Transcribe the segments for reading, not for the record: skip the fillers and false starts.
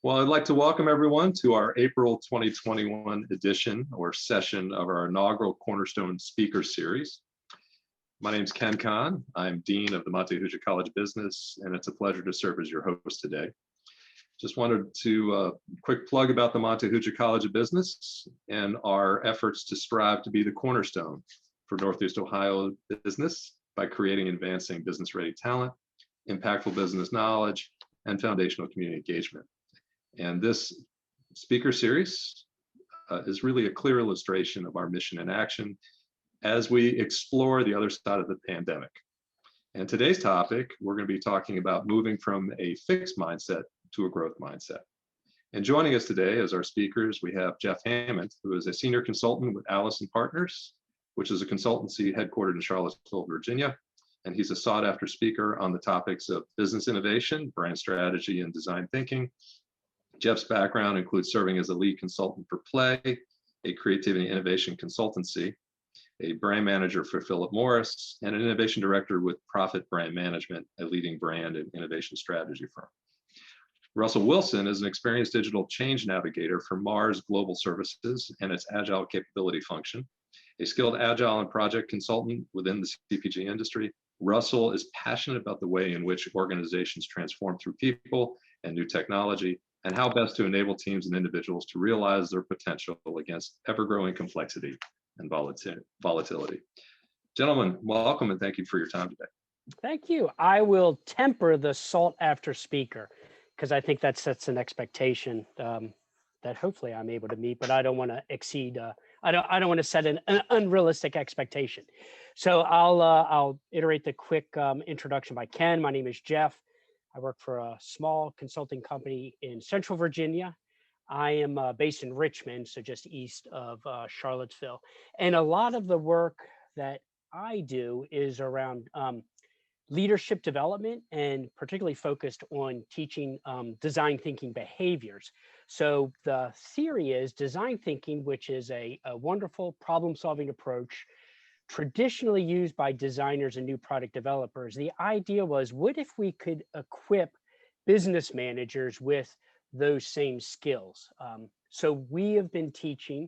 Well, I'd like to welcome everyone to our April 2021 edition or session of our inaugural Cornerstone Speaker Series. My name is Ken Kahn. I'm Dean of the Monte Ahuja College of Business, and it's a pleasure to serve as your host today. Just wanted to quick plug about the Monte Ahuja College of Business and our efforts to strive to be the cornerstone for Northeast Ohio business by creating and advancing business-ready talent, impactful business knowledge, and foundational community engagement. And this speaker series is really a clear illustration of our mission in action as we explore the other side of the pandemic. And today's topic, we're going to be talking about moving from a fixed mindset to a growth mindset. And joining us today as our speakers, we have Geoff Hammond, who is a senior consultant with Allison Partners, which is a consultancy headquartered in Charlottesville, Virginia. And he's a sought after speaker on the topics of business innovation, brand strategy, and design thinking. Geoff's background includes serving as a lead consultant for Play, a creativity and innovation consultancy, a brand manager for Philip Morris, and an innovation director with Profit Brand Management, a leading brand and innovation strategy firm. Russell Wilson is an experienced digital change navigator for Mars Global Services and its Agile capability function. A skilled Agile and project consultant within the CPG industry, Russell is passionate about the way in which organizations transform through people and new technology, and how best to enable teams and individuals to realize their potential against ever-growing complexity and volatility. Gentlemen, welcome and thank you for your time today. Thank you. I will temper the sought after speaker because I think that sets an expectation that hopefully I'm able to meet, but I don't want to exceed. I don't want to set an unrealistic expectation. So I'll iterate the quick introduction by Ken. My name is Geoff. I work for a small consulting company in Central Virginia. I am based in Richmond, so just east of Charlottesville. And a lot of the work that I do is around leadership development and particularly focused on teaching design thinking behaviors. So the theory is design thinking, which is a wonderful problem-solving approach traditionally used by designers and new product developers. The idea was, what if we could equip business managers with those same skills? So we have been teaching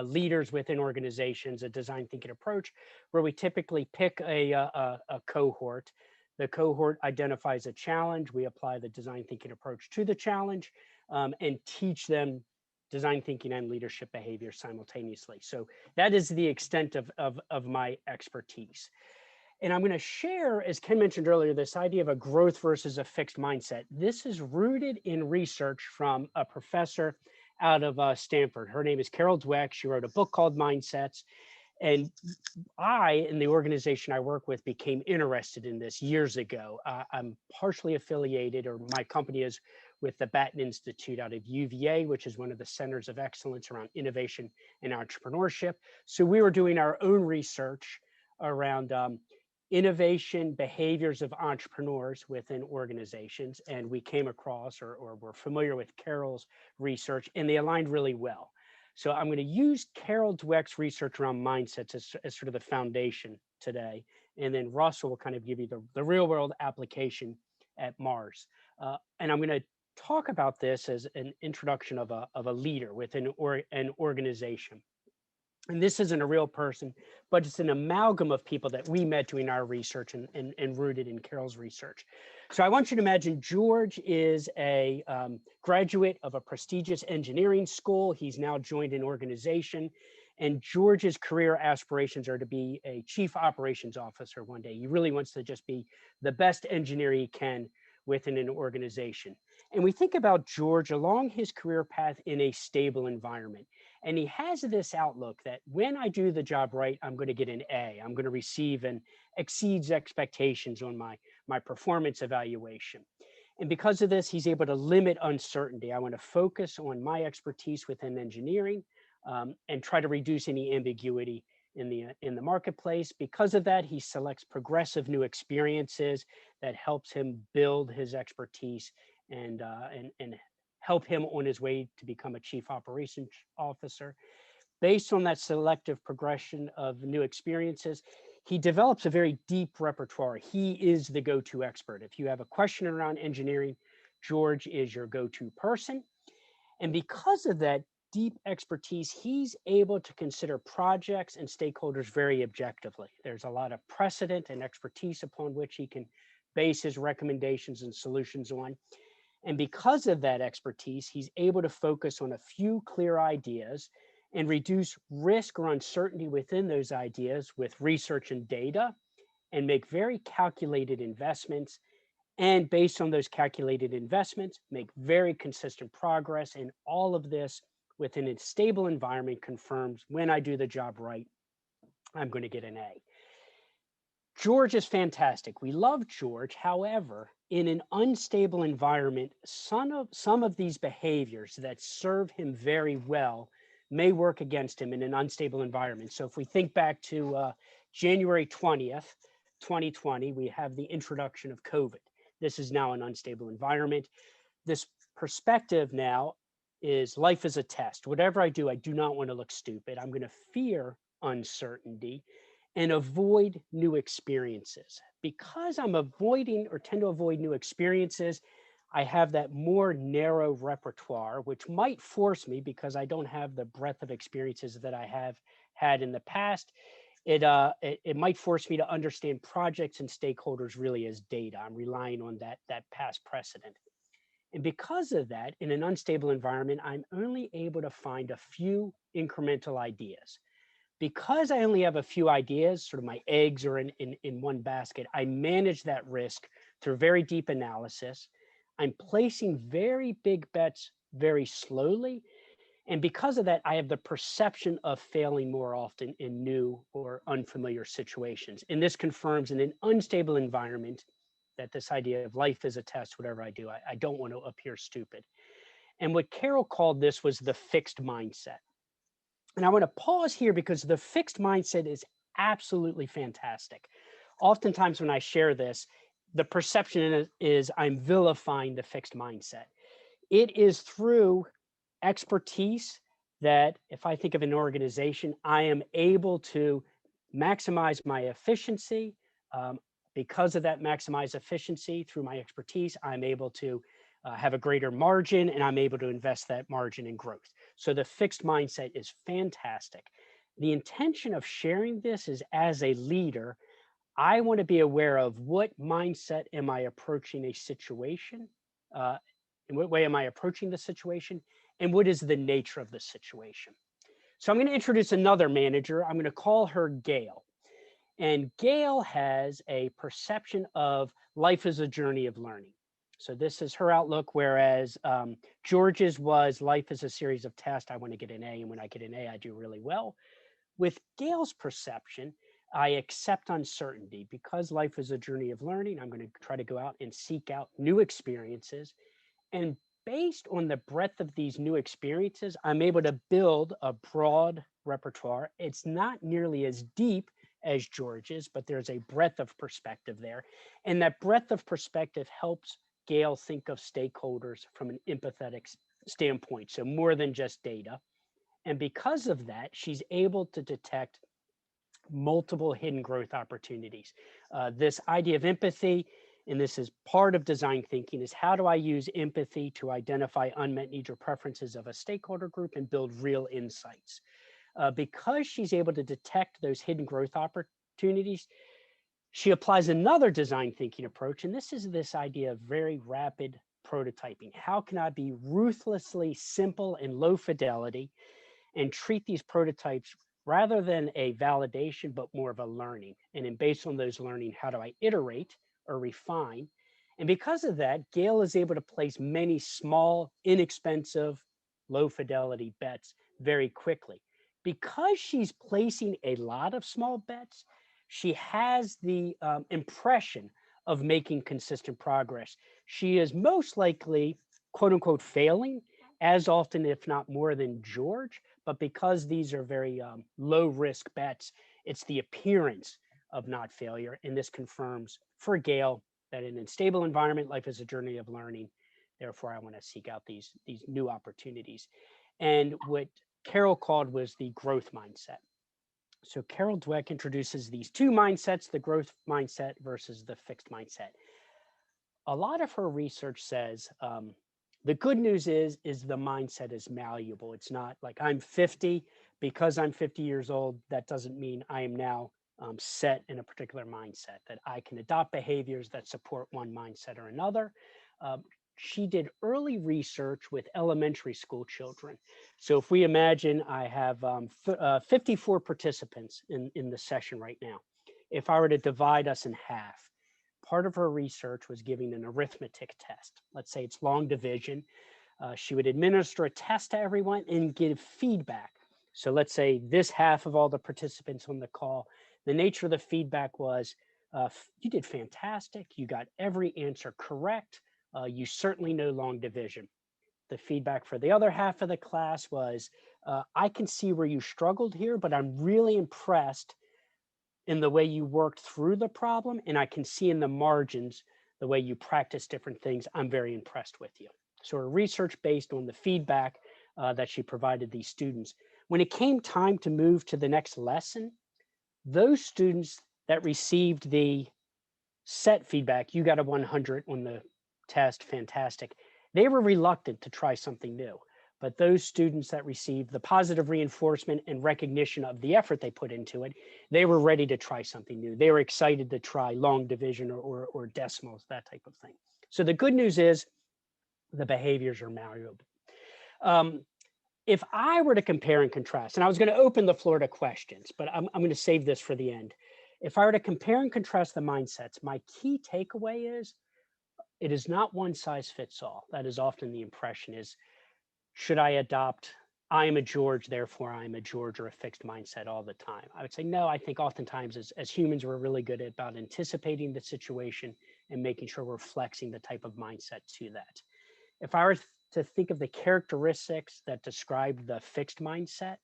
leaders within organizations a design thinking approach where we typically pick a cohort. The cohort identifies a challenge. We apply the design thinking approach to the challenge and teach them design thinking and leadership behavior simultaneously. So that is the extent of my expertise. And I'm going to share, as Ken mentioned earlier, this idea of a growth versus a fixed mindset. This is rooted in research from a professor out of Stanford. Her name is Carol Dweck. She wrote a book called Mindsets. And I, in the organization I work with, became interested in this years ago. I'm partially affiliated, or my company is, with the Batten Institute out of UVA, which is one of the centers of excellence around innovation and entrepreneurship. So we were doing our own research around innovation behaviors of entrepreneurs within organizations. And we came across or were familiar with Carol's research, and they aligned really well. So I'm going to use Carol Dweck's research around mindsets as sort of the foundation today. And then Russell will kind of give you the real world application at Mars. And I'm going to talk about this as an introduction of a leader within an organization. And this isn't a real person, but it's an amalgam of people that we met doing our research and rooted in Carol's research. So I want you to imagine George is a graduate of a prestigious engineering school. He's now joined an organization, and George's career aspirations are to be a chief operations officer one day. He really wants to just be the best engineer he can within an organization. And we think about George along his career path in a stable environment. And he has this outlook that when I do the job right, I'm going to get an A. I'm going to receive and exceeds expectations on my performance evaluation. And because of this, he's able to limit uncertainty. I want to focus on my expertise within engineering and try to reduce any ambiguity in the marketplace. Because of that, he selects progressive new experiences that helps him build his expertise and help him on his way to become a chief operations officer. Based on that selective progression of new experiences, he develops a very deep repertoire. He is the go-to expert. If you have a question around engineering, George is your go-to person. And because of that deep expertise, he's able to consider projects and stakeholders very objectively. There's a lot of precedent and expertise upon which he can base his recommendations and solutions on. And because of that expertise, he's able to focus on a few clear ideas and reduce risk or uncertainty within those ideas with research and data, and make very calculated investments. And based on those calculated investments, make very consistent progress. And all of this within a stable environment confirms when I do the job right, I'm going to get an A. George is fantastic. We love George. However, in an unstable environment, some of these behaviors that serve him very well may work against him in an unstable environment. So if we think back to January 20th, 2020, we have the introduction of COVID. This is now an unstable environment. This perspective now is life is a test. Whatever I do not want to look stupid. I'm going to fear uncertainty and avoid new experiences. Because I'm avoiding or tend to avoid new experiences, I have that more narrow repertoire, which might force me, because I don't have the breadth of experiences that I have had in the past, it might force me to understand projects and stakeholders really as data. I'm relying on that past precedent. And because of that, in an unstable environment, I'm only able to find a few incremental ideas. Because I only have a few ideas, sort of my eggs are in one basket, I manage that risk through very deep analysis. I'm placing very big bets very slowly. And because of that, I have the perception of failing more often in new or unfamiliar situations. And this confirms in an unstable environment that this idea of life is a test, whatever I do, I don't want to appear stupid. And what Carol called this was the fixed mindset. And I want to pause here because the fixed mindset is absolutely fantastic. Oftentimes when I share this, the perception is I'm vilifying the fixed mindset. It is through expertise that if I think of an organization, I am able to maximize my efficiency. Because of that maximized efficiency through my expertise, I'm able to have a greater margin, and I'm able to invest that margin in growth. So the fixed mindset is fantastic. The intention of sharing this is, as a leader, I want to be aware of what mindset am I approaching a situation, in what way am I approaching the situation, and what is the nature of the situation. So I'm going to introduce another manager. I'm going to call her Gail. And Gail has a perception of life as a journey of learning. So this is her outlook, whereas George's was life is a series of tests. I want to get an A, and when I get an A, I do really well. With Gail's perception, I accept uncertainty. Because life is a journey of learning, I'm going to try to go out and seek out new experiences. And based on the breadth of these new experiences, I'm able to build a broad repertoire. It's not nearly as deep as George's, but there's a breadth of perspective there. And that breadth of perspective helps Gail think of stakeholders from an empathetic standpoint, so more than just data. And because of that, she's able to detect multiple hidden growth opportunities. This idea of empathy, and this is part of design thinking, is how do I use empathy to identify unmet needs or preferences of a stakeholder group and build real insights. Because she's able to detect those hidden growth opportunities, she applies another design thinking approach, and this is this idea of very rapid prototyping. How can I be ruthlessly simple and low fidelity and treat these prototypes rather than a validation, but more of a learning? And then based on those learning, how do I iterate or refine? And because of that, Gail is able to place many small, inexpensive, low fidelity bets very quickly. Because she's placing a lot of small bets, she has the impression of making consistent progress. She is most likely, quote unquote, failing as often, if not more than George, but because these are very low risk bets, it's the appearance of not failure. And this confirms for Gail that in a stable environment, life is a journey of learning. Therefore, I want to seek out these new opportunities. And what Carol called was the growth mindset. So Carol Dweck introduces these two mindsets, the growth mindset versus the fixed mindset. a lot of her research says the good news is the mindset is malleable. It's not like I'm 50, because I'm 50 years old, that doesn't mean I am now set in a particular mindset, that I can adopt behaviors that support one mindset or another. She did early research with elementary school children. So if we imagine I have 54 participants in the session right now, if I were to divide us in half, part of her research was giving an arithmetic test. Let's say it's long division. She would administer a test to everyone and give feedback. So let's say this half of all the participants on the call, the nature of the feedback was, you did fantastic. You got every answer correct. You certainly know long division. The feedback for the other half of the class was, I can see where you struggled here, but I'm really impressed in the way you worked through the problem. And I can see in the margins, the way you practice different things. I'm very impressed with you. So her research based on the feedback that she provided these students. When it came time to move to the next lesson, those students that received the set feedback, you got a 100 on the test, fantastic. They were reluctant to try something new. But those students that received the positive reinforcement and recognition of the effort they put into it, they were ready to try something new. They were excited to try long division or decimals, that type of thing. So the good news is the behaviors are malleable. If I were to compare and contrast, and I was going to open the floor to questions, but I'm going to save this for the end. If I were to compare and contrast the mindsets, my key takeaway is it is not one size fits all. That is often the impression is, should I adopt, I am a George, therefore I'm a George, or a fixed mindset all the time? I would say, no, I think oftentimes as humans, we're really good about anticipating the situation and making sure we're flexing the type of mindset to that. If I were to think of the characteristics that describe the fixed mindset,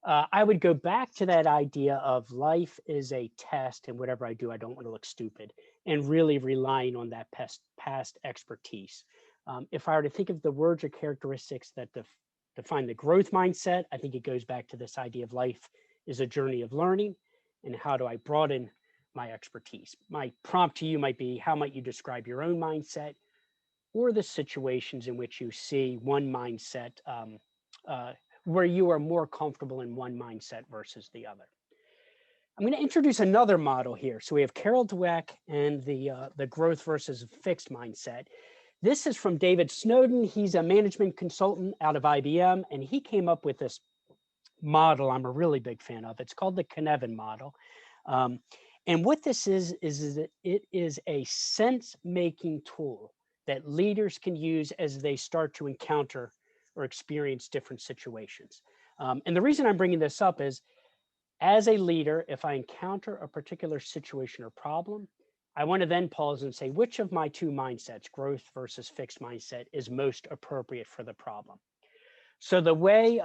I would go back to that idea of life is a test, and whatever I do, I don't want to look stupid, and really relying on that past expertise. If I were to think of the words or characteristics that define the growth mindset, I think it goes back to this idea of life is a journey of learning, and how do I broaden my expertise? My prompt to you might be, how might you describe your own mindset, or the situations in which you see one mindset where you are more comfortable in one mindset versus the other. I'm going to introduce another model here. So we have Carol Dweck and the growth versus fixed mindset. This is from David Snowden. He's a management consultant out of IBM, and he came up with this model I'm a really big fan of. It's called the Kinevin Model. And what this is that it is a sense-making tool that leaders can use as they start to encounter or experience different situations. And the reason I'm bringing this up is, as a leader, if I encounter a particular situation or problem, I want to then pause and say, which of my two mindsets, growth versus fixed mindset, is most appropriate for the problem? So the way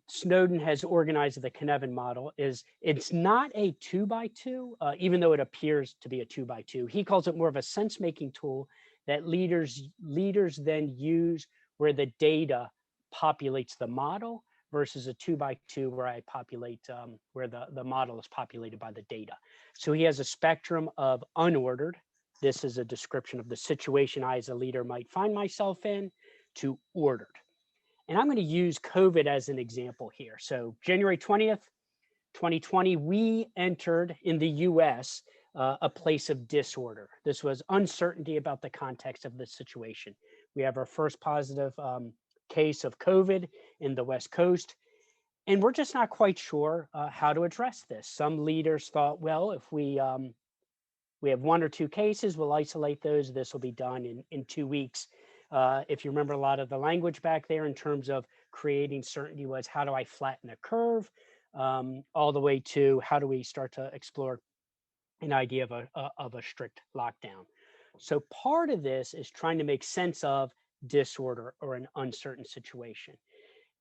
Snowden has organized the Kinevin model is it's not a 2x2, even though it appears to be a 2x2. He calls it more of a sense-making tool that leaders then use, where the data populates the model, versus a 2x2 where I populate, where the model is populated by the data. So he has a spectrum of unordered. This is a description of the situation I as a leader might find myself in, to ordered. And I'm going to use COVID as an example here. So January 20th, 2020, we entered in the US a place of disorder. This was uncertainty about the context of the situation. We have our first positive case of COVID in the West Coast, and we're just not quite sure how to address this. Some leaders thought, well, if we have one or two cases, we'll isolate those. This will be done in 2 weeks. If you remember, a lot of the language back there in terms of creating certainty was, how do I flatten a curve, all the way to how do we start to explore an idea of a strict lockdown. So part of this is trying to make sense of disorder or an uncertain situation.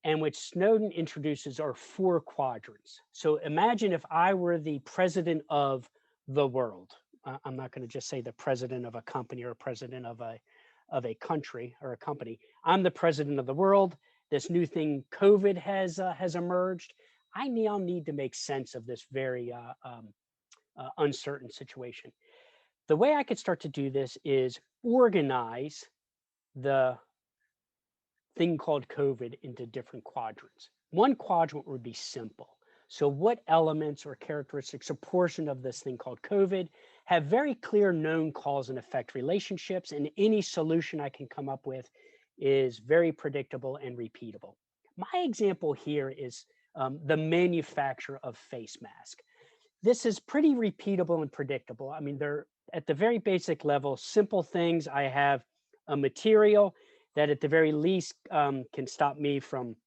And what Snowden introduces are 4 quadrants. So imagine if I were the president of the world. I'm not going to just say the president of a company or a president of a country or a company. I'm the president of the world. This new thing, COVID, has emerged. I now need to make sense of this very uncertain situation. The way I could start to do this is organize the thing called COVID into different quadrants. One quadrant would be simple. So what elements or characteristics or portion of this thing called COVID have very clear known cause and effect relationships, and any solution I can come up with is very predictable and repeatable. My example here is the manufacture of face mask. This is pretty repeatable and predictable. I mean, they're at the very basic level, simple things. I have a material that at the very least can stop me from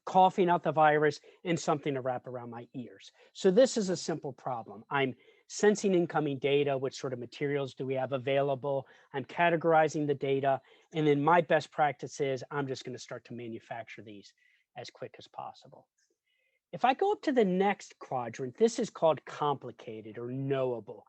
coughing out the virus and something to wrap around my ears. So this is a simple problem. I'm sensing incoming data, what sort of materials do we have available? I'm categorizing the data. And then my best practice is I'm just going to start to manufacture these as quick as possible. If I go up to the next quadrant, this is called complicated or knowable.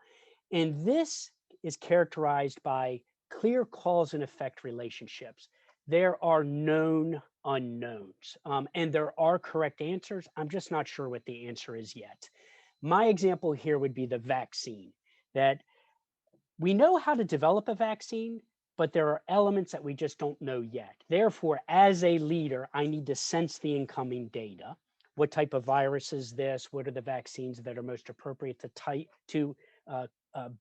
And this is characterized by clear cause and effect relationships. There are known unknowns, and there are correct answers. I'm just not sure what the answer is yet. My example here would be the vaccine, that we know how to develop a vaccine, but there are elements that we just don't know yet. Therefore, as a leader, I need to sense the incoming data. What type of virus is this? What are the vaccines that are most appropriate to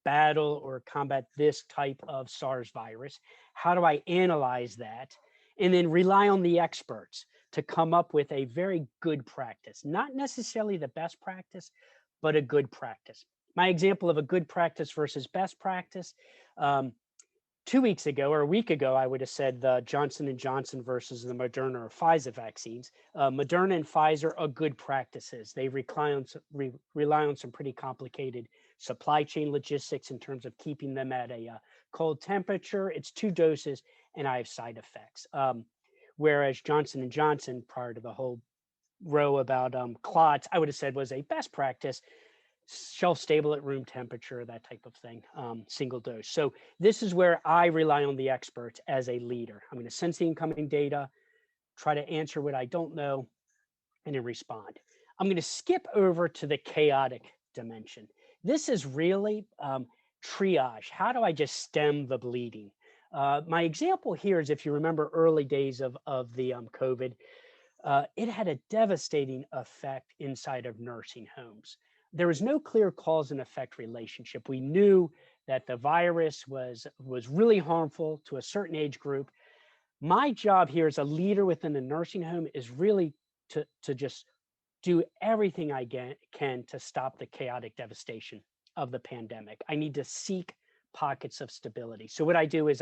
battle or combat this type of SARS virus? How do I analyze that? And then rely on the experts to come up with a very good practice, not necessarily the best practice, but a good practice. My example of a good practice versus best practice, 2 weeks ago or a week ago, I would have said the Johnson & Johnson versus the Moderna or Pfizer vaccines. Moderna and Pfizer are good practices. They rely on some pretty complicated supply chain logistics in terms of keeping them at a cold temperature. It's 2 doses and I have side effects. Whereas Johnson & Johnson, prior to the whole row about clots, I would have said was a best practice, shelf stable at room temperature, that type of thing, single dose. So this is where I rely on the experts as a leader. I'm going to sense the incoming data, try to answer what I don't know, and then respond. I'm going to skip over to the chaotic dimension. This is really triage. How do I just stem the bleeding? My example here is, if you remember early days of the COVID, it had a devastating effect inside of nursing homes. There was no clear cause and effect relationship. We knew that the virus was really harmful to a certain age group. My job here as a leader within the nursing home is really to just do everything I can to stop the chaotic devastation of the pandemic. I need to seek pockets of stability. So what I do is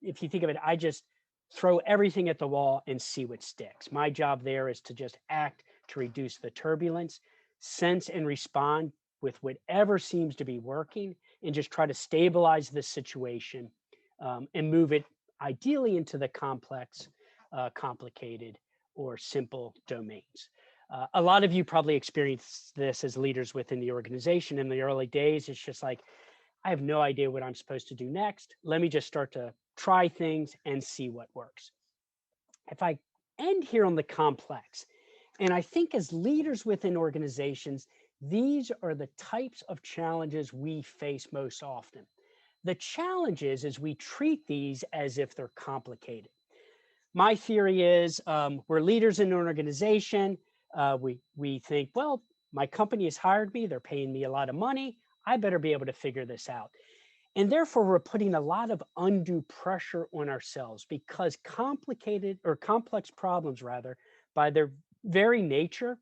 if you think of it, I just throw everything at the wall and see what sticks. My job there is to just act to reduce the turbulence, sense and respond with whatever seems to be working, and just try to stabilize the situation and move it ideally into the complex, complicated, or simple domains. A lot of you probably experienced this as leaders within the organization. In the early days, it's just like, I have no idea what I'm supposed to do next. Let me just start to try things and see what works. If I end here on the complex, and I think as leaders within organizations, these are the types of challenges we face most often. The challenge is we treat these as if they're complicated. My theory is we're leaders in an organization. We think, well, my company has hired me. They're paying me a lot of money. I better be able to figure this out. And therefore, we're putting a lot of undue pressure on ourselves, because complicated or complex problems, rather, by their very nature,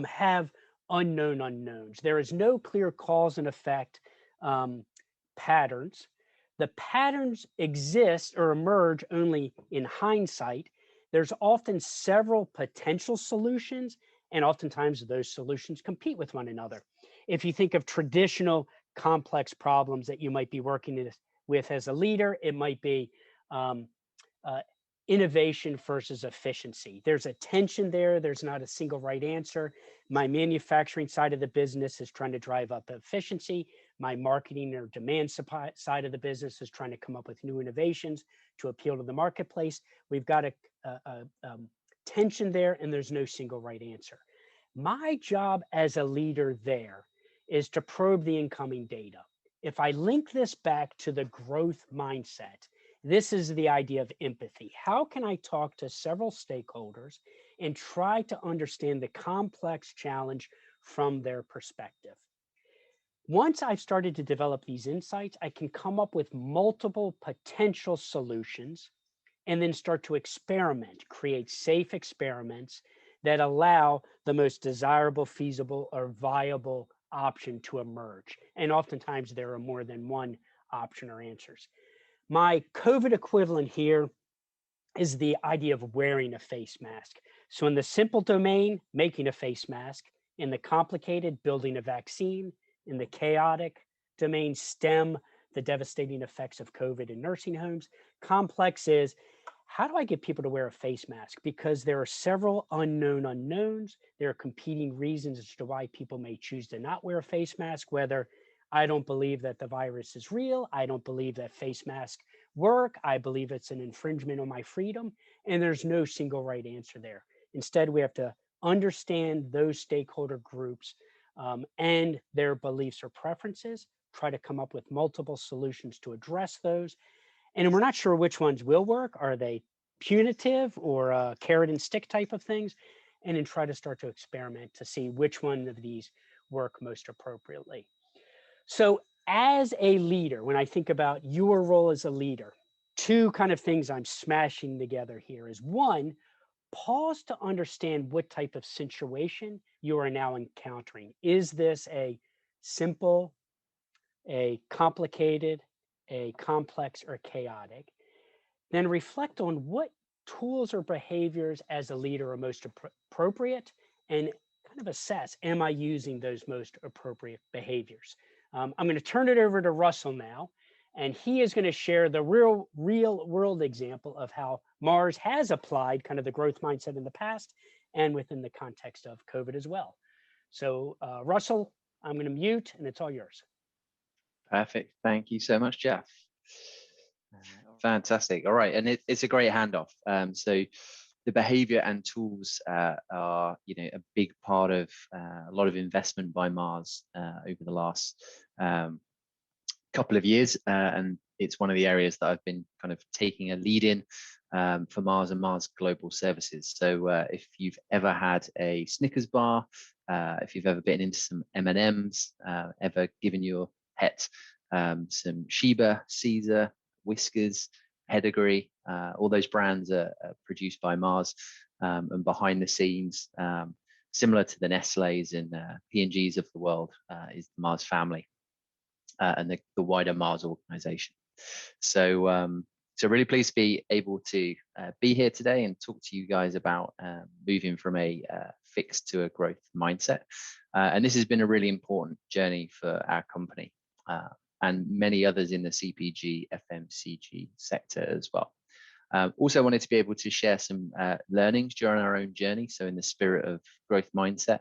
have unknown unknowns. There is no clear cause and effect patterns. The patterns exist or emerge only in hindsight. There's often several potential solutions, and oftentimes those solutions compete with one another. If you think of traditional complex problems that you might be working with as a leader, it might be innovation versus efficiency. There's a tension there. There's not a single right answer. My manufacturing side of the business is trying to drive up efficiency. My marketing or demand supply side of the business is trying to come up with new innovations to appeal to the marketplace. We've got a tension there, and there's no single right answer. My job as a leader there is to probe the incoming data, if I link this back to the growth mindset, this is the idea of empathy. How can I talk to several stakeholders and try to understand the complex challenge from their perspective? Once I've started to develop these insights, I can come up with multiple potential solutions and then start to experiment, create safe experiments that allow the most desirable, feasible, or viable option to emerge. And oftentimes there are more than one option or answers. My COVID equivalent here is the idea of wearing a face mask. So in the simple domain, making a face mask; in the complicated, building a vaccine; in the chaotic domain, stem the devastating effects of COVID in nursing homes. Complex is, how do I get people to wear a face mask? Because there are several unknown unknowns. There are competing reasons as to why people may choose to not wear a face mask, whether I don't believe that the virus is real, I don't believe that face masks work, I believe it's an infringement on my freedom, and there's no single right answer there. Instead, we have to understand those stakeholder groups and their beliefs or preferences, try to come up with multiple solutions to address those. And we're not sure which ones will work. Are they punitive or carrot and stick type of things? And then try to start to experiment to see which one of these work most appropriately. So as a leader, when I think about your role as a leader, two kind of things I'm smashing together here is, one, pause to understand what type of situation you are now encountering. Is this a simple, a complicated, a complex, or chaotic? Then reflect on what tools or behaviors as a leader are most appropriate, and kind of assess, am I using those most appropriate behaviors? I'm going to turn it over to Russell now, and he is going to share the real world example of how Mars has applied kind of the growth mindset in the past and within the context of COVID as well. So Russell, I'm going to mute, and it's all yours. Perfect. Thank you so much, Geoff. Fantastic. All right, and it's a great handoff. So the behavior and tools are, a big part of a lot of investment by Mars over the last couple of years, and it's one of the areas that I've been kind of taking a lead in for Mars and Mars Global Services. So if you've ever had a Snickers bar, if you've ever bitten into some M&Ms, ever given your pet some Sheba, Caesar, Whiskers, Pedigree, all those brands are produced by Mars, and behind the scenes, similar to the Nestle's and P&G's of the world, is the Mars family and the wider Mars organization. So really pleased to be able to be here today and talk to you guys about moving from a fixed to a growth mindset. And this has been a really important journey for our company and many others in the CPG, FMCG sector as well. Also wanted to be able to share some learnings during our own journey. So in the spirit of growth mindset,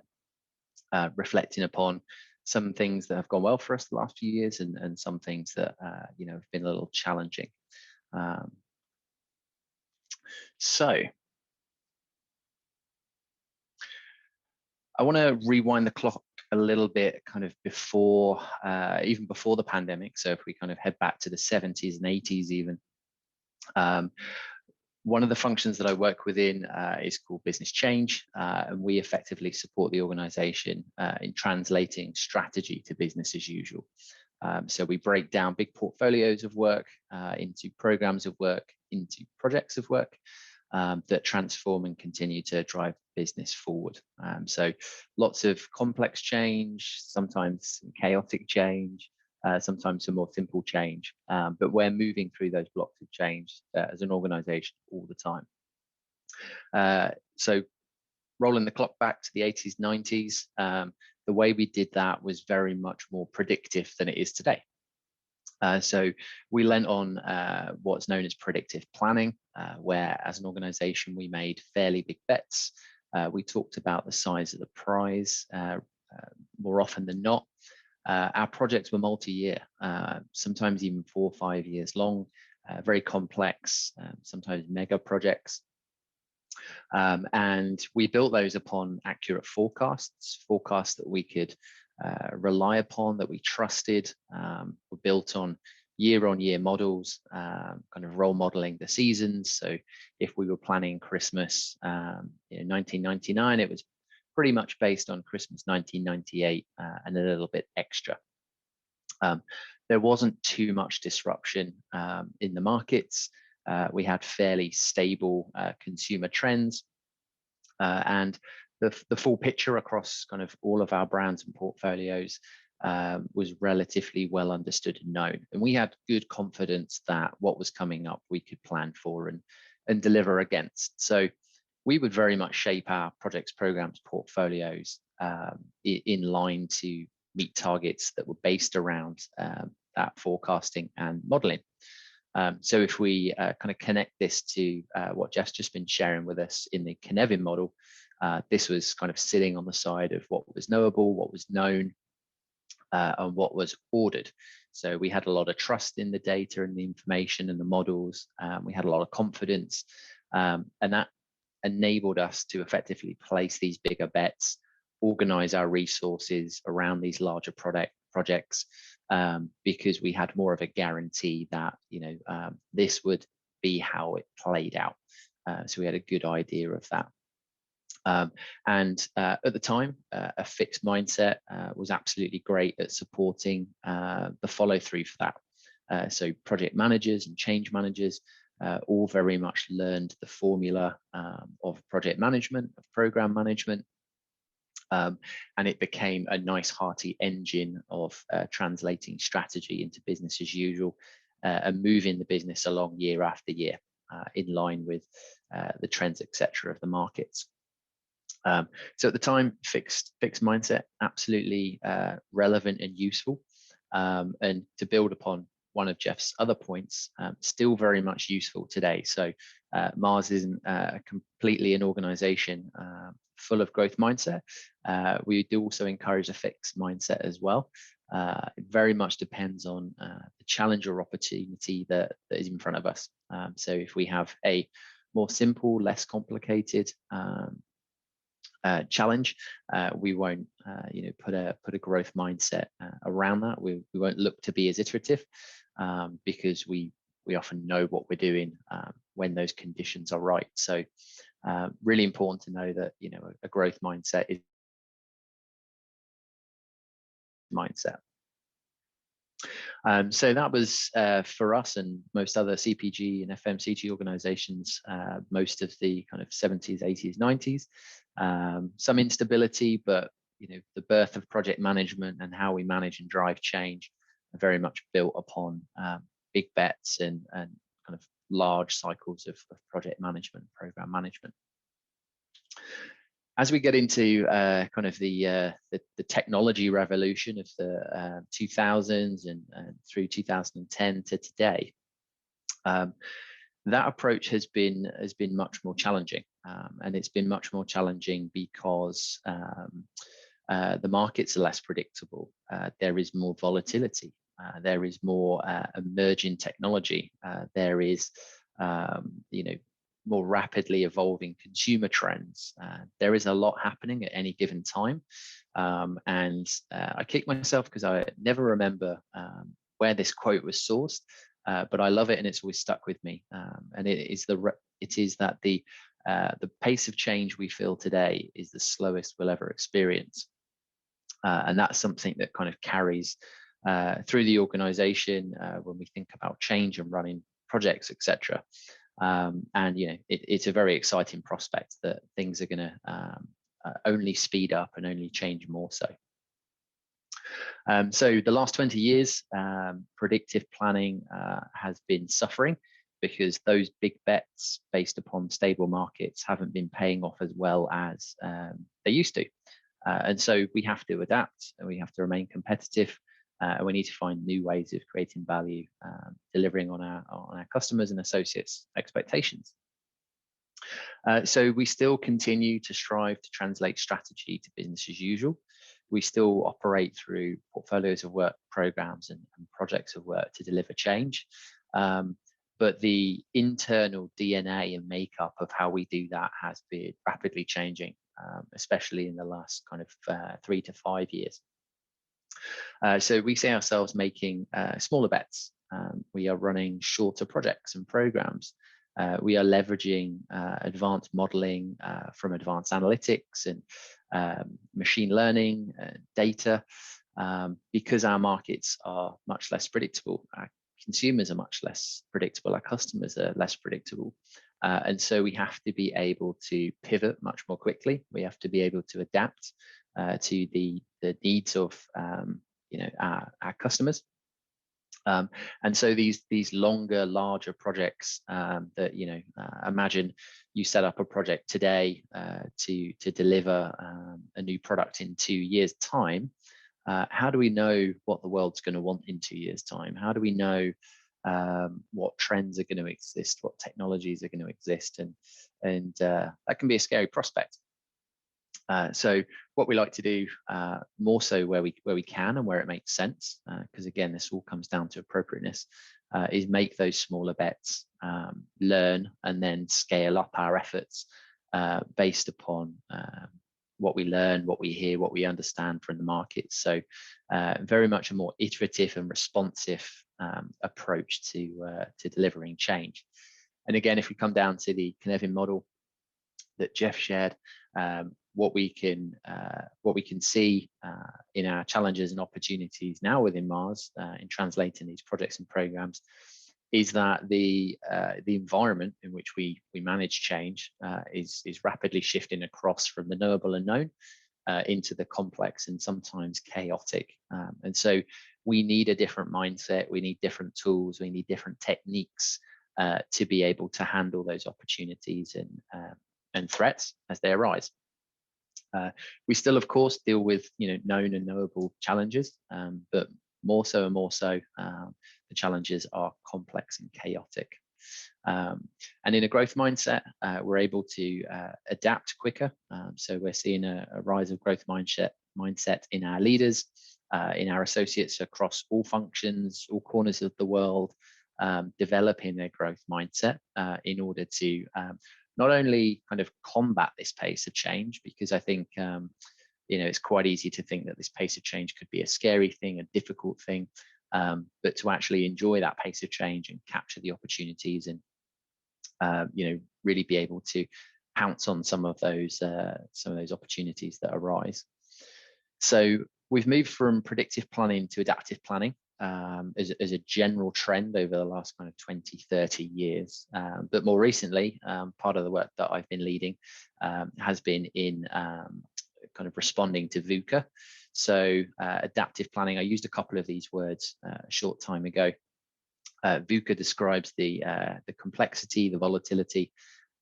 reflecting upon some things that have gone well for us the last few years and some things that have been a little challenging. So I want to rewind the clock a little bit, kind of before, even before the pandemic. So if we kind of head back to the 70s and 80s even, one of the functions that I work within is called business change, and we effectively support the organization in translating strategy to business as usual. So we break down big portfolios of work into programs of work, into projects of work that transform and continue to drive business forward. So lots of complex change, sometimes chaotic change, sometimes some more simple change, but we're moving through those blocks of change as an organization all the time. So rolling the clock back to the 80s, 90s, the way we did that was very much more predictive than it is today. So we lent on what's known as predictive planning, where as an organization we made fairly big bets. We talked about the size of the prize more often than not. Our projects were multi-year, sometimes even 4 or 5 years long, very complex, sometimes mega projects. And we built those upon accurate forecasts that we could rely upon, that we trusted, were built on year-on-year models, kind of role modeling the seasons. So if we were planning Christmas in 1999, it was pretty much based on Christmas 1998 and a little bit extra. There wasn't too much disruption in the markets. We had fairly stable consumer trends, and the full picture across kind of all of our brands and portfolios was relatively well understood and known. And we had good confidence that what was coming up we could plan for and deliver against. So we would very much shape our projects, programs, portfolios in line to meet targets that were based around that forecasting and modeling. So if we kind of connect this to what Geoff's just been sharing with us in the Kinevin model, this was kind of sitting on the side of what was knowable, what was known, and what was ordered. So we had a lot of trust in the data and the information and the models. We had a lot of confidence, and that enabled us to effectively place these bigger bets, organize our resources around these larger projects, because we had more of a guarantee that this would be how it played out. So we had a good idea of that. And at the time, a fixed mindset was absolutely great at supporting the follow through for that. So project managers and change managers all very much learned the formula of project management, of program management, and it became a nice hearty engine of translating strategy into business as usual and moving the business along year after year in line with the trends, etc., of the markets. So at the time, fixed mindset, absolutely relevant and useful. And to build upon one of Geoff's other points, still very much useful today. So Mars isn't completely an organization full of growth mindset. We do also encourage a fixed mindset as well. It very much depends on the challenge or opportunity that is in front of us. So if we have a more simple, less complicated challenge, we won't put a growth mindset around that. We won't look to be as iterative, because we often know what we're doing when those conditions are right. So really important to know that a growth mindset is mindset. So that was for us and most other CPG and FMCG organizations, most of the kind of 70s, 80s, 90s. Some instability, but the birth of project management and how we manage and drive change are very much built upon big bets and kind of large cycles of project management, program management. As we get into kind of the technology revolution of the 2000s and through 2010 to today, that approach has been much more challenging, and it's been much more challenging because the markets are less predictable. There is more volatility. There is more emerging technology. There is more rapidly evolving consumer trends. There is a lot happening at any given time. And I kick myself because I never remember where this quote was sourced, but I love it and it's always stuck with me. And it is that the pace of change we feel today is the slowest we'll ever experience. And that's something that kind of carries through the organization when we think about change and running projects, etc. And it's a very exciting prospect that things are going to only speed up and only change more so. So the last 20 years, predictive planning has been suffering because those big bets based upon stable markets haven't been paying off as well as they used to. And so we have to adapt and we have to remain competitive. And we need to find new ways of creating value, delivering on our customers and associates' expectations. So we still continue to strive to translate strategy to business as usual. We still operate through portfolios of work, programs, and projects of work to deliver change. But the internal DNA and makeup of how we do that has been rapidly changing, especially in the last kind of 3 to 5 years. So we see ourselves making smaller bets. We are running shorter projects and programs. We are leveraging advanced modeling from advanced analytics and machine learning, data, because our markets are much less predictable. Our consumers are much less predictable. Our customers are less predictable. And so we have to be able to pivot much more quickly. We have to be able to adapt to the needs of our customers. And so these longer, larger projects that, imagine you set up a project today to deliver a new product in 2 years' time. How do we know what the world's going to want in 2 years' time? How do we know what trends are going to exist, what technologies are going to exist? And that can be a scary prospect. So what we like to do, more so where we can and where it makes sense, because again, this all comes down to appropriateness, is make those smaller bets, learn, and then scale up our efforts based upon what we learn, what we hear, what we understand from the market. So very much a more iterative and responsive approach to delivering change. And again, if we come down to the Kinevin model that Geoff shared, what we can see in our challenges and opportunities now within Mars in translating these projects and programs is that the environment in which we manage change is rapidly shifting across from the knowable and known into the complex and sometimes chaotic. And so we need a different mindset, we need different tools, we need different techniques to be able to handle those opportunities and threats as they arise. We still, of course, deal with known and knowable challenges, but more so and more so, the challenges are complex and chaotic. And in a growth mindset, we're able to adapt quicker. So we're seeing a rise of growth mindset in our leaders, in our associates across all functions, all corners of the world, developing their growth mindset in order to not only kind of combat this pace of change, because I think it's quite easy to think that this pace of change could be a scary thing, a difficult thing, but to actually enjoy that pace of change and capture the opportunities and really be able to pounce on some of those opportunities that arise. So we've moved from predictive planning to adaptive planning as a general trend over the last kind of 20, 30 years. But more recently, part of the work that I've been leading has been in kind of responding to VUCA. So adaptive planning, I used a couple of these words a short time ago. VUCA describes the complexity, the volatility,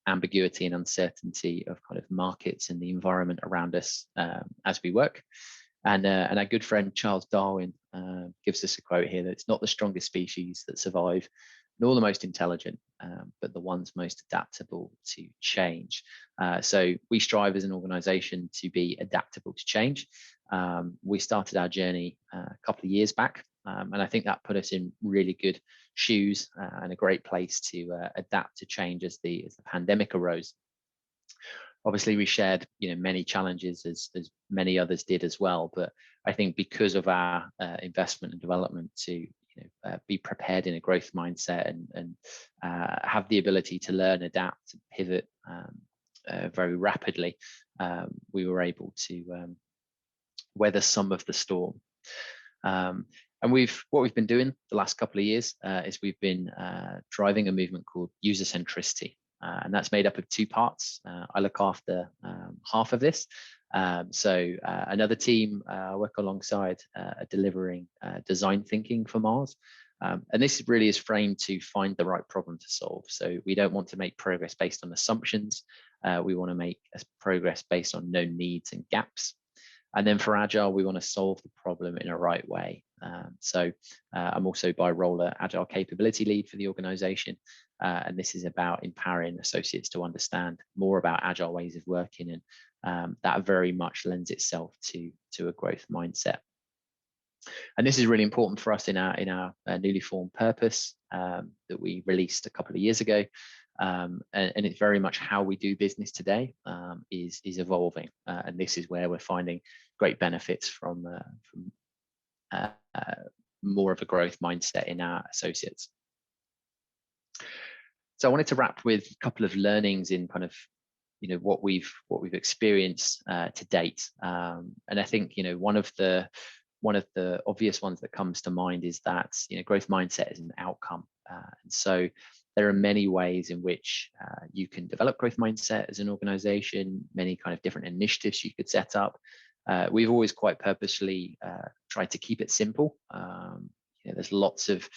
ambiguity and uncertainty of kind of markets and the environment around us as we work. And our good friend Charles Darwin gives us a quote here that it's not the strongest species that survive, nor the most intelligent, but the ones most adaptable to change. So we strive as an organization to be adaptable to change. We started our journey a couple of years back, and I think that put us in really good shoes and a great place to adapt to change as the pandemic arose. Obviously, we shared many challenges as many others did as well, but I think because of our investment and development to be prepared in a growth mindset and have the ability to learn, adapt, and pivot very rapidly, we were able to weather some of the storm. And what we've been doing the last couple of years is we've been driving a movement called Usercentricity. And that's made up of two parts. I look after half of this. So another team work alongside delivering design thinking for Mars. And this really is framed to find the right problem to solve. So we don't want to make progress based on assumptions. We want to make progress based on known needs and gaps. And then for Agile, we want to solve the problem in a right way. So I'm also by role an Agile capability lead for the organization. And this is about empowering associates to understand more about Agile ways of working. And that very much lends itself to a growth mindset. And this is really important for us in our newly formed purpose that we released a couple of years ago. And it's very much how we do business today is evolving. And this is where we're finding great benefits from more of a growth mindset in our associates. So I wanted to wrap with a couple of learnings in kind of, what we've experienced to date. And I think, one of the obvious ones that comes to mind is that, growth mindset is an outcome. And so there are many ways in which you can develop growth mindset as an organization, many kind of different initiatives you could set up. We've always quite purposely tried to keep it simple. There's lots of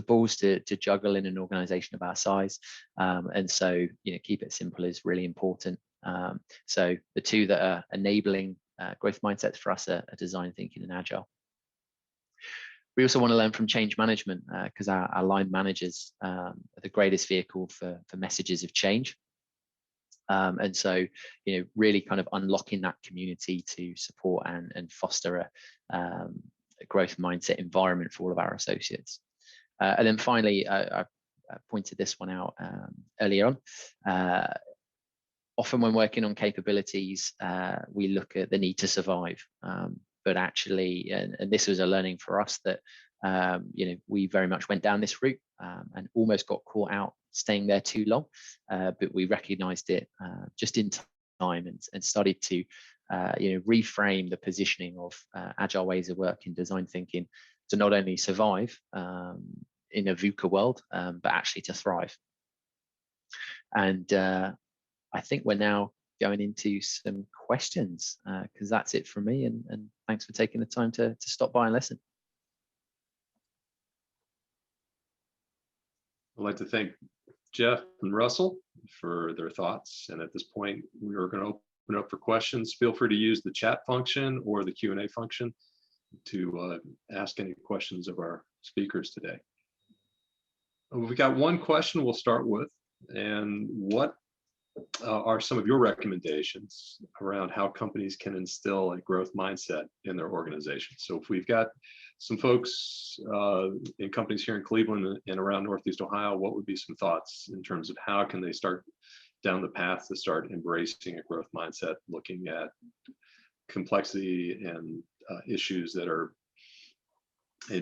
balls to juggle in an organization of our size, and so keep it simple is really important. So the two that are enabling growth mindsets for us are design thinking and agile. We also want to learn from change management because our line managers are the greatest vehicle for messages of change. And so, really kind of unlocking that community to support and foster a growth mindset environment for all of our associates. And then finally, I pointed this one out earlier on. Often when working on capabilities, we look at the need to survive. But actually, and this was a learning for us that, we very much went down this route and almost got caught out staying there too long. But we recognized it just in time and started to, reframe the positioning of agile ways of work in design thinking to not only survive in a VUCA world, but actually to thrive. And I think we're now going into some questions because that's it from me. And thanks for taking the time to stop by and listen. I'd like to thank Geoff and Russell for their thoughts. And at this point, we are going to open up for questions. Feel free to use the chat function or the Q&A function to ask any questions of our speakers today. We've got one question we'll start with. And what are some of your recommendations around how companies can instill a growth mindset in their organization? So if we've got some folks in companies here in Cleveland and around Northeast Ohio, what would be some thoughts in terms of how can they start down the path to start embracing a growth mindset, looking at complexity and issues that are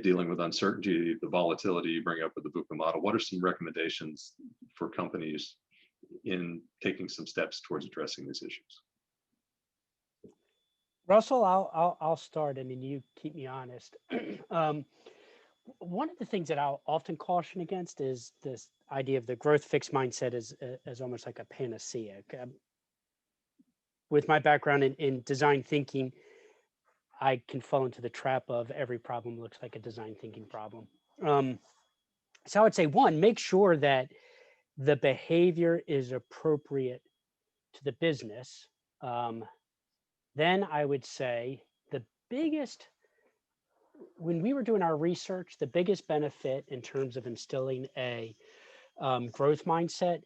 dealing with uncertainty, the volatility you bring up with the VUCA model? What are some recommendations for companies in taking some steps towards addressing these issues? Russell, I'll start. I mean, you keep me honest. One of the things that I'll often caution against is this idea of the growth fixed mindset as almost like a panacea. With my background in design thinking, I can fall into the trap of every problem looks like a design thinking problem. So I would say, one, make sure that the behavior is appropriate to the business. Then I would say the biggest, when we were doing our research, the biggest benefit in terms of instilling a growth mindset,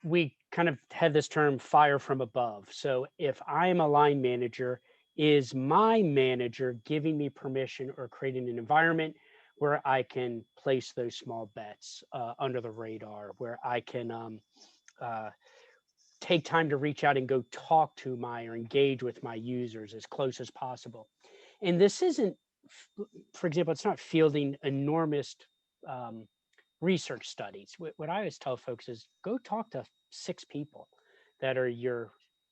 we kind of had this term fire from above. So if I'm a line manager, is my manager giving me permission or creating an environment where I can place those small bets under the radar, where I can take time to reach out and go talk to or engage with my users as close as possible. And this isn't, for example, it's not fielding enormous research studies. What I always tell folks is go talk to 6 people that are your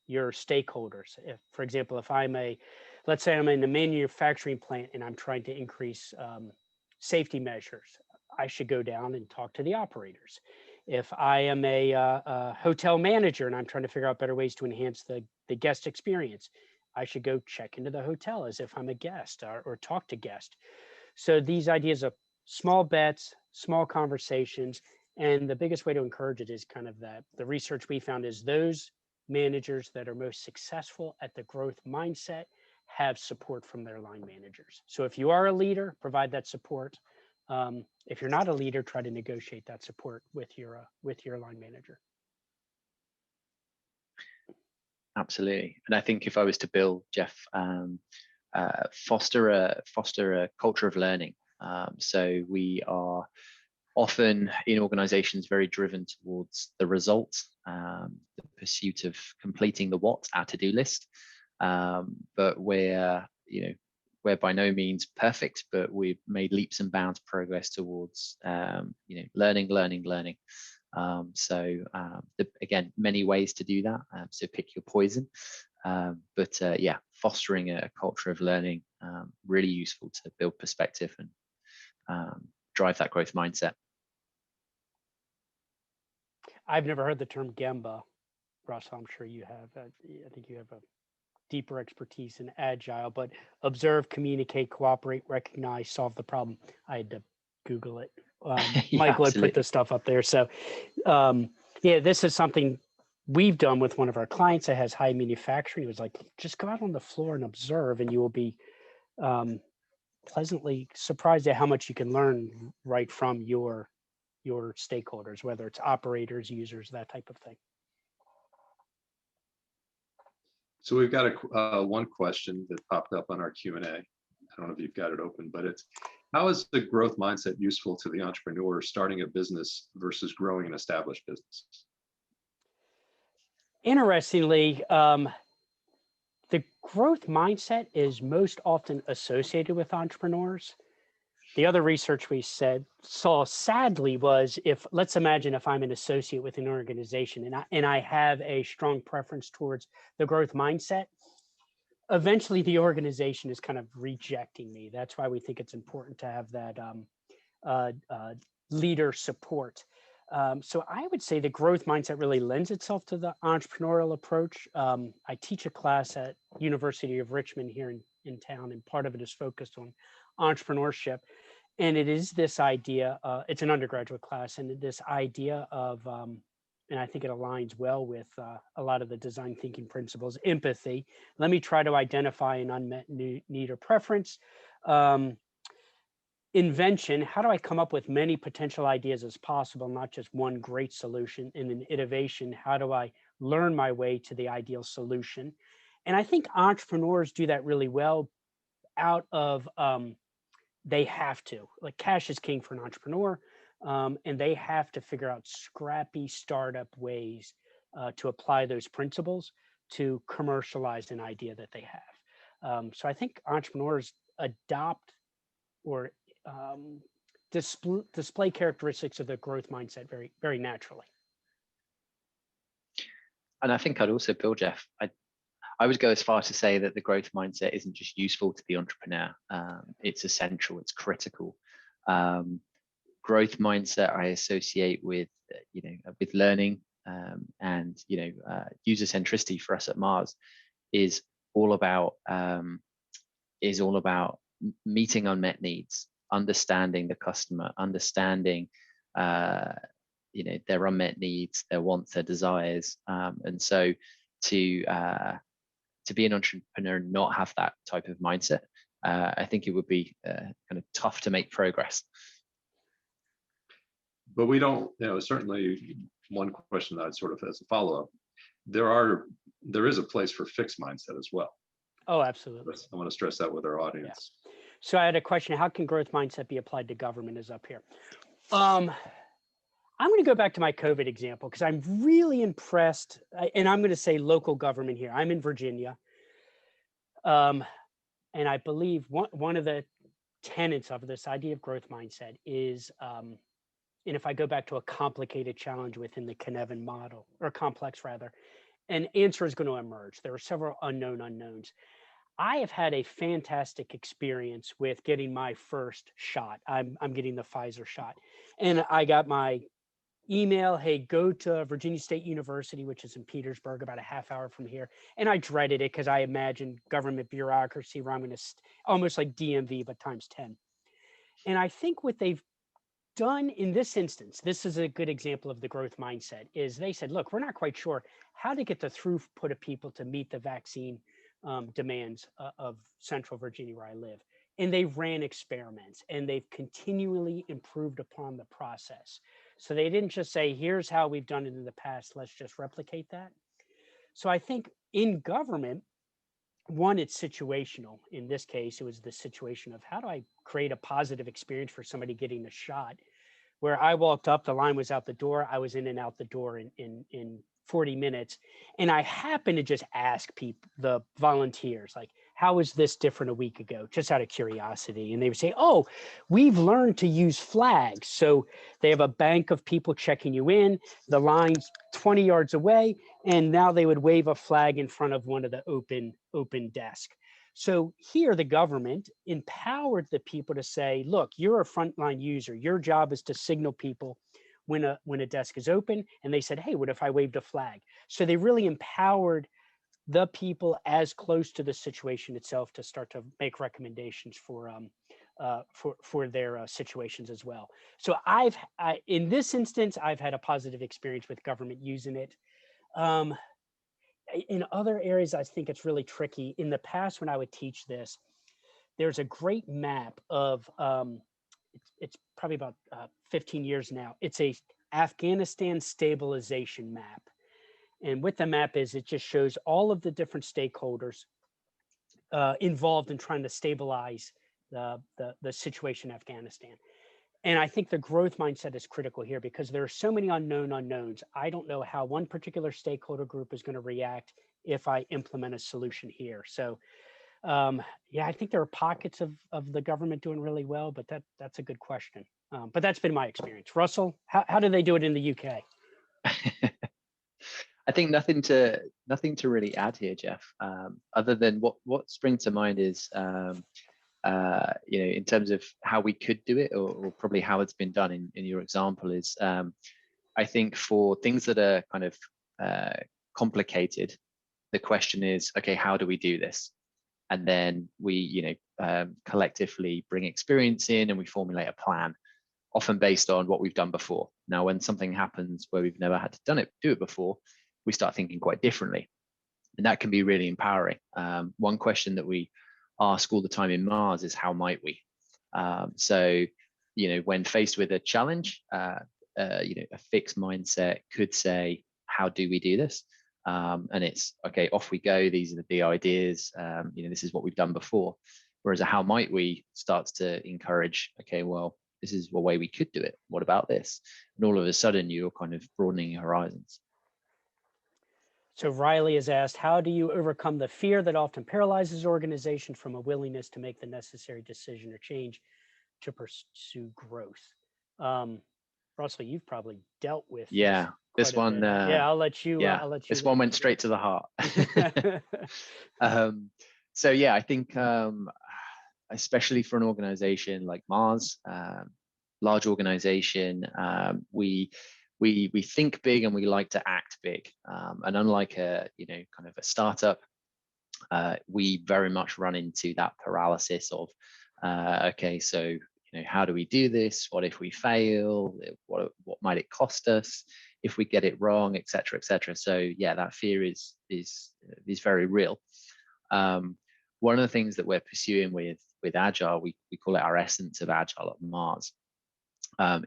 stakeholders. If, for example, if let's say I'm in a manufacturing plant and I'm trying to increase safety measures, I should go down and talk to the operators. If I am a hotel manager and I'm trying to figure out better ways to enhance the guest experience, I should go check into the hotel as if I'm a guest or talk to guests. So these ideas of small bets, small conversations, and the biggest way to encourage it is kind of that the research we found is those managers that are most successful at the growth mindset have support from their line managers. So if you are a leader, provide that support. If you're not a leader, try to negotiate that support with your line manager. Absolutely, and I think if I was to build, Geoff, foster a culture of learning. So we are often in organizations very driven towards the results, the pursuit of completing the what, our to-do list. But we're we're by no means perfect, but we've made leaps and bounds progress towards learning. Again, many ways to do that. So pick your poison. Yeah, fostering a culture of learning, really useful to build perspective and drive that growth mindset. I've never heard the term Gemba, Russ. I'm sure you have. I think you have a deeper expertise in agile, but observe, communicate, cooperate, recognize, solve the problem. I had to Google it. Yeah, Michael had absolutely. put this stuff up there. So yeah, this is something we've done with one of our clients that has high manufacturing. He was like, just go out on the floor and observe, and you will be pleasantly surprised at how much you can learn right from your stakeholders, whether it's operators, users, that type of thing. So we've got one question that popped up on our Q&A. I don't know if you've got it open, but it's, how is the growth mindset useful to the entrepreneur starting a business versus growing an established business? Interestingly, the growth mindset is most often associated with entrepreneurs. The other research we saw sadly was, if let's imagine if I'm an associate with an organization and I have a strong preference towards the growth mindset, eventually the organization is kind of rejecting me. That's why we think it's important to have that leader support. So I would say the growth mindset really lends itself to the entrepreneurial approach. I teach a class at University of Richmond here in town, and part of it is focused on entrepreneurship. And it is this idea, it's an undergraduate class, and this idea of, and I think it aligns well with a lot of the design thinking principles, empathy. Let me try to identify an unmet need or preference. Invention, how do I come up with many potential ideas as possible, not just one great solution? And then innovation, how do I learn my way to the ideal solution? And I think entrepreneurs do that really well out of, they have to, like cash is king for an entrepreneur, and they have to figure out scrappy startup ways to apply those principles to commercialize an idea that they have. So I think entrepreneurs adopt or display characteristics of the growth mindset very, very naturally. And I think I'd also build, Geoff, I would go as far to say that the growth mindset isn't just useful to the entrepreneur. It's essential, it's critical. Growth mindset I associate with, with learning, and user-centricity for us at Mars is all about meeting unmet needs, understanding the customer, understanding their unmet needs, their wants, their desires, and so to be an entrepreneur and not have that type of mindset, I think it would be kind of tough to make progress. But we don't, certainly one question that I'd sort of as a follow-up, there is a place for fixed mindset as well. Oh, absolutely. I want to stress that with our audience. Yeah. So I had a question, how can growth mindset be applied to government is up here. I'm going to go back to my COVID example because I'm really impressed, and I'm going to say local government here. I'm in Virginia, and I believe one of the tenets of this idea of growth mindset is, and if I go back to a complicated challenge within the Kinevin model, or complex rather, an answer is going to emerge. There are several unknown unknowns. I have had a fantastic experience with getting my first shot. I'm getting the Pfizer shot, and I got my email, hey, go to Virginia State University, which is in Petersburg, about a half hour from here. And I dreaded it because I imagined government bureaucracy where I'm going to, almost like DMV, but times 10. And I think what they've done in this instance, this is a good example of the growth mindset, is they said, look, we're not quite sure how to get the throughput of people to meet the vaccine demands of Central Virginia where I live. And they've ran experiments and they've continually improved upon the process. So they didn't just say, here's how we've done it in the past, let's just replicate that. So I think in government, one, it's situational. In this case, it was the situation of how do I create a positive experience for somebody getting a shot? Where I walked up, the line was out the door. I was in and out the door in 40 minutes. And I happened to just ask people, the volunteers, like, how is this different a week ago? Just out of curiosity. And they would say, oh, we've learned to use flags. So they have a bank of people checking you in, the line's 20 yards away, and now they would wave a flag in front of one of the open desk. So here the government empowered the people to say, look, you're a frontline user. Your job is to signal people when a desk is open. And they said, hey, what if I waved a flag? So they really empowered the people as close to the situation itself to start to make recommendations for their situations as well. So in this instance, I've had a positive experience with government using it. In other areas, I think it's really tricky. In the past, when I would teach this, there's a great map of, it's probably about 15 years now. It's a Afghanistan stabilization map. And what the map is, it just shows all of the different stakeholders involved in trying to stabilize the situation in Afghanistan. And I think the growth mindset is critical here because there are so many unknowns. I don't know how one particular stakeholder group is going to react if I implement a solution here. So yeah, I think there are pockets of the government doing really well, but that's a good question. But that's been my experience. Russell, how do they do it in the UK? I think nothing to really add here, Geoff. Other than what springs to mind is, in terms of how we could do it, or probably how it's been done in your example is, I think for things that are kind of complicated, the question is, okay, how do we do this? And then we, collectively bring experience in and we formulate a plan, often based on what we've done before. Now, when something happens where we've never had to do it before, we start thinking quite differently. And that can be really empowering. One question that we ask all the time in Mars is, how might we? So, when faced with a challenge, a fixed mindset could say, how do we do this? And it's, okay, off we go. These are the ideas. This is what we've done before. Whereas a how might we starts to encourage, okay, well, this is the way we could do it. What about this? And all of a sudden, you're kind of broadening your horizons. So Riley has asked, how do you overcome the fear that often paralyzes organizations from a willingness to make the necessary decision or change to pursue growth? Russell, you've probably dealt with this one. I'll let you. This one went straight to the heart. So yeah, I think especially for an organization like Mars, large organization, we think big and we like to act big. And unlike a kind of a startup, we very much run into that paralysis of, okay, so how do we do this? What if we fail? What might it cost us if we get it wrong, et cetera, et cetera. So yeah, that fear is very real. One of the things that we're pursuing with Agile, we call it our essence of Agile at Mars,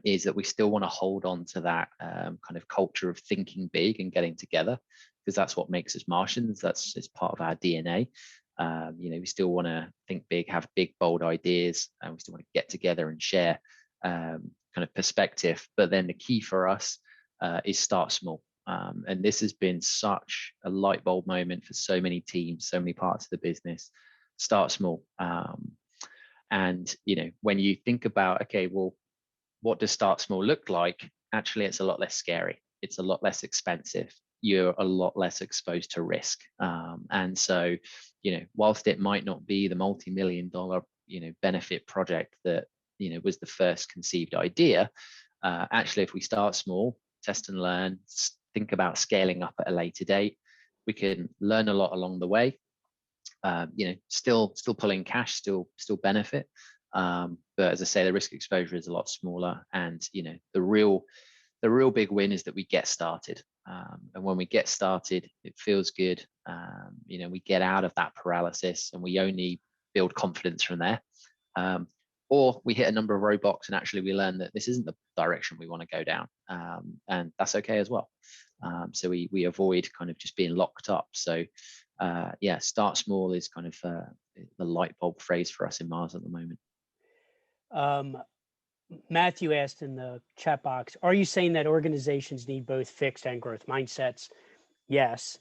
is that we still want to hold on to that kind of culture of thinking big and getting together, because that's what makes us Martians. It's part of our DNA. We still want to think big, have big, bold ideas, and we still want to get together and share kind of perspective. But then the key for us is start small. And this has been such a light bulb moment for so many teams, so many parts of the business. Start small. And when you think about, okay, well, what does start small look like? Actually, it's a lot less scary. It's a lot less expensive. You're a lot less exposed to risk. And so, whilst it might not be the multi-million-dollar, benefit project that, was the first conceived idea, actually, if we start small, test and learn, think about scaling up at a later date, we can learn a lot along the way. Still pulling cash, still benefit. But as I say, the risk exposure is a lot smaller, and the real big win is that we get started. And when we get started, it feels good. We get out of that paralysis, and we only build confidence from there. Or we hit a number of roadblocks, and actually we learn that this isn't the direction we want to go down, and that's okay as well. So we avoid kind of just being locked up. So start small is kind of the light bulb phrase for us in Mars at the moment. Matthew asked in the chat box, are you saying that organizations need both fixed and growth mindsets? Yes.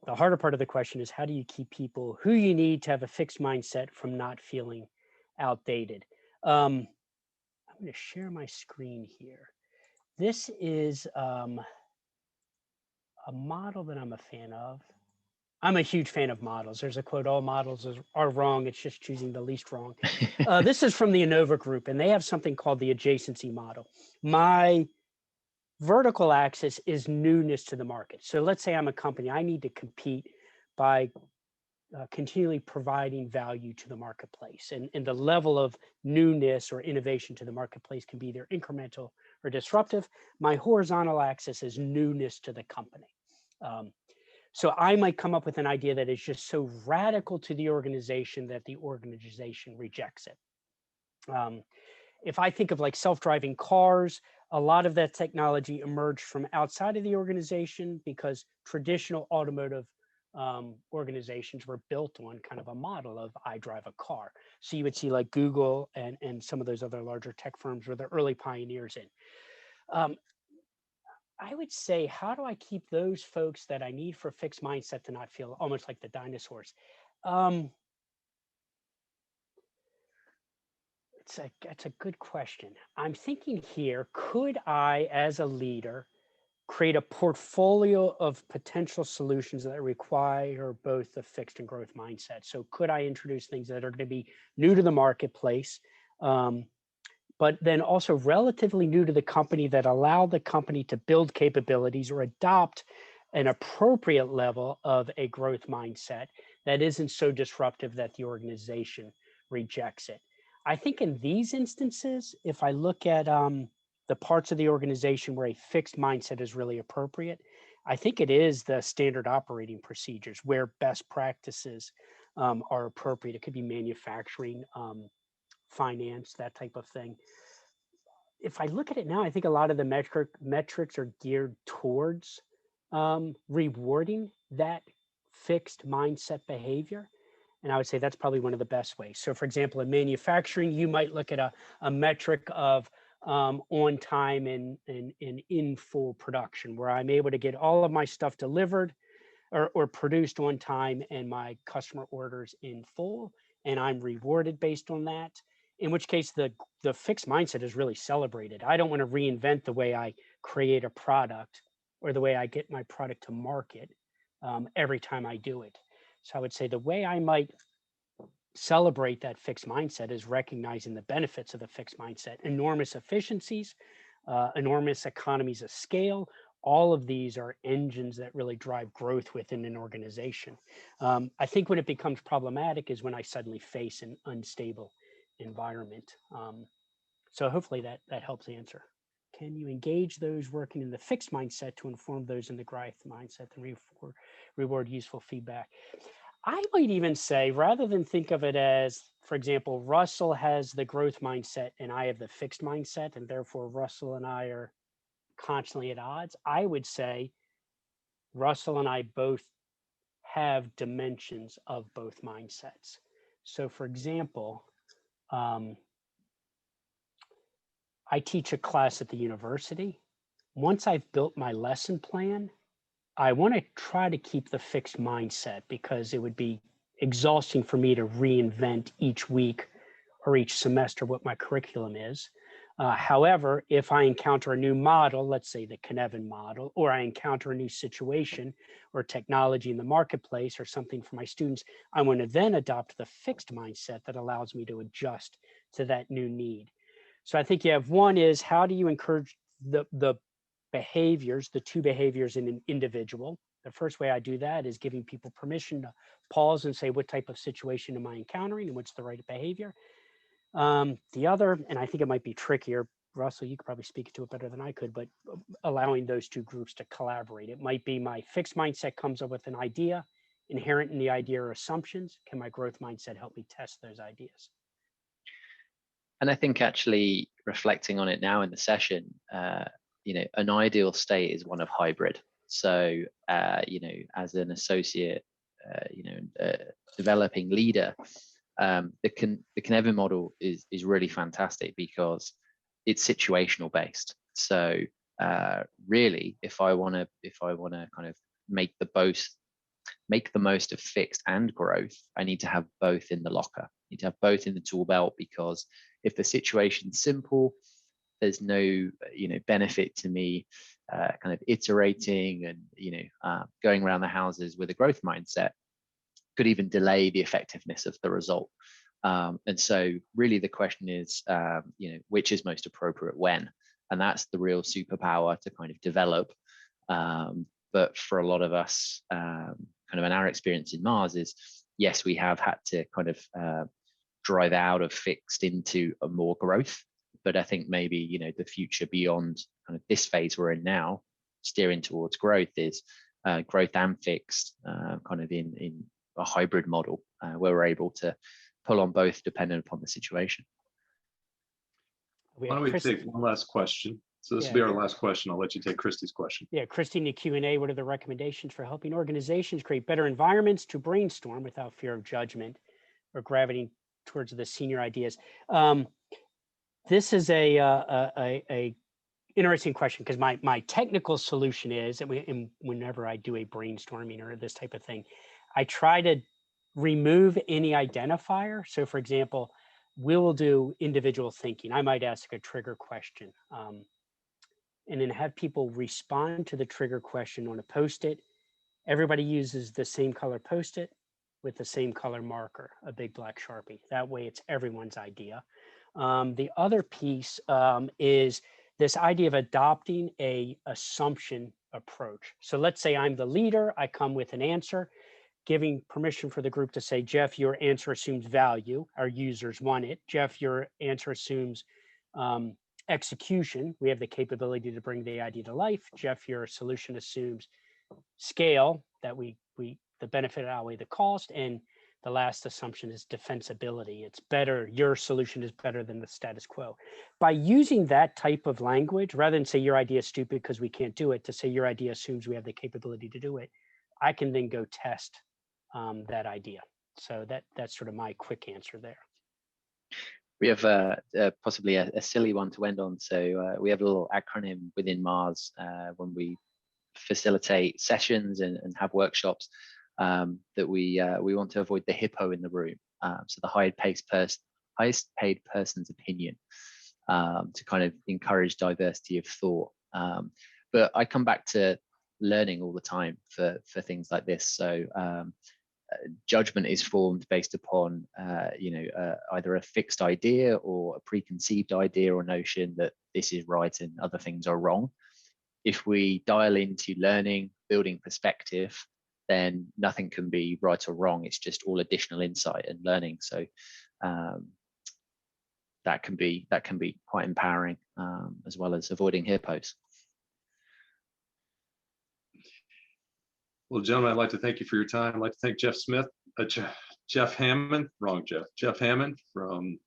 the harder part of the question is, how do you keep people who you need to have a fixed mindset from not feeling outdated? I'm going to share my screen here. This is a model that I'm a fan of. I'm a huge fan of models. There's a quote, all models are wrong. It's just choosing the least wrong. This is from the Innova Group, and they have something called the Adjacency Model. My vertical axis is newness to the market. So let's say I'm a company, I need to compete by continually providing value to the marketplace. And the level of newness or innovation to the marketplace can be either incremental or disruptive. My horizontal axis is newness to the company. So I might come up with an idea that is just so radical to the organization that the organization rejects it. If I think of like self-driving cars, a lot of that technology emerged from outside of the organization because traditional automotive organizations were built on kind of a model of I drive a car. So you would see like Google and some of those other larger tech firms were the early pioneers in. I would say, how do I keep those folks that I need for a fixed mindset to not feel almost like the dinosaurs? That's a good question. I'm thinking here, could I, as a leader, create a portfolio of potential solutions that require both the fixed and growth mindset? So could I introduce things that are going to be new to the marketplace, but then also relatively new to the company that allow the company to build capabilities or adopt an appropriate level of a growth mindset that isn't so disruptive that the organization rejects it? I think in these instances, if I look at the parts of the organization where a fixed mindset is really appropriate, I think it is the standard operating procedures where best practices are appropriate. It could be manufacturing, finance, that type of thing. If I look at it now, I think a lot of the metrics are geared towards rewarding that fixed mindset behavior. And I would say that's probably one of the best ways. So for example, in manufacturing, you might look at a metric of on time and in full production, where I'm able to get all of my stuff delivered or produced on time and my customer orders in full, and I'm rewarded based on that. In which case the fixed mindset is really celebrated. I don't want to reinvent the way I create a product or the way I get my product to market every time I do it. So I would say the way I might celebrate that fixed mindset is recognizing the benefits of the fixed mindset, enormous efficiencies, enormous economies of scale. All of these are engines that really drive growth within an organization. I think when it becomes problematic is when I suddenly face an unstable environment. So hopefully that helps answer. Can you engage those working in the fixed mindset to inform those in the growth mindset and reward useful feedback? I might even say, rather than think of it as, for example, Russell has the growth mindset and I have the fixed mindset, and therefore Russell and I are constantly at odds, I would say Russell and I both have dimensions of both mindsets. So for example, I teach a class at the university. Once I've built my lesson plan, I want to try to keep the fixed mindset because it would be exhausting for me to reinvent each week or each semester what my curriculum is. However, if I encounter a new model, let's say the Kinevin model, or I encounter a new situation or technology in the marketplace or something for my students, I want to then adopt the fixed mindset that allows me to adjust to that new need. So I think you have one is, how do you encourage the behaviors, the two behaviors in an individual? The first way I do that is giving people permission to pause and say, what type of situation am I encountering and what's the right behavior? The other, and I think it might be trickier, Russell, you could probably speak to it better than I could, but allowing those two groups to collaborate. It might be my fixed mindset comes up with an idea, inherent in the idea or assumptions. Can my growth mindset help me test those ideas? And I think actually reflecting on it now in the session, an ideal state is one of hybrid. So, as an associate, developing leader, the Kinevin model is really fantastic because it's situational based. So, really, if I want to kind of make the make the most of fixed and growth, I need to have both in the locker. I need to have both in the tool belt, because if the situation's simple, there's no benefit to me kind of iterating and going around the houses with a growth mindset. Could even delay the effectiveness of the result. And so really the question is, which is most appropriate when? And that's the real superpower to kind of develop. But for a lot of us, kind of in our experience in Mars is, yes, we have had to kind of drive out of fixed into a more growth. But I think maybe, the future beyond kind of this phase we're in now, steering towards growth, is growth and fixed, kind of in a hybrid model where we're able to pull on both dependent upon the situation. Why don't we take one last question? So this will be our last question. I'll let you take Christy's question. Yeah, Christy in the Q&A, what are the recommendations for helping organizations create better environments to brainstorm without fear of judgment or gravitating towards the senior ideas? This is a interesting question, because my technical solution is, and whenever I do a brainstorming or this type of thing, I try to remove any identifier. So for example, we will do individual thinking. I might ask a trigger question and then have people respond to the trigger question on a Post-it. Everybody uses the same color Post-it with the same color marker, a big black Sharpie. That way it's everyone's idea. The other piece is this idea of adopting a assumption approach. So let's say I'm the leader, I come with an answer, giving permission for the group to say, Geoff, your answer assumes value. Our users want it. Geoff, your answer assumes execution. We have the capability to bring the idea to life. Geoff, your solution assumes scale, that the benefit outweigh the cost. And the last assumption is defensibility. It's better, your solution is better than the status quo. By using that type of language, rather than say your idea is stupid because we can't do it, to say your idea assumes we have the capability to do it, I can then go test that idea. So that's sort of my quick answer there. We have possibly a silly one to end on. So we have a little acronym within Mars when we facilitate sessions and have workshops that we want to avoid the hippo in the room. So the highest paid person's opinion, to kind of encourage diversity of thought. But I come back to learning all the time for things like this. So judgment is formed based upon either a fixed idea or a preconceived idea or notion that this is right and other things are wrong. If we dial into learning, building perspective, then nothing can be right or wrong. It's just all additional insight and learning. So that can be quite empowering, as well as avoiding hippos. Well, gentlemen, I'd like to thank you for your time. I'd like to thank Geoff Hammond from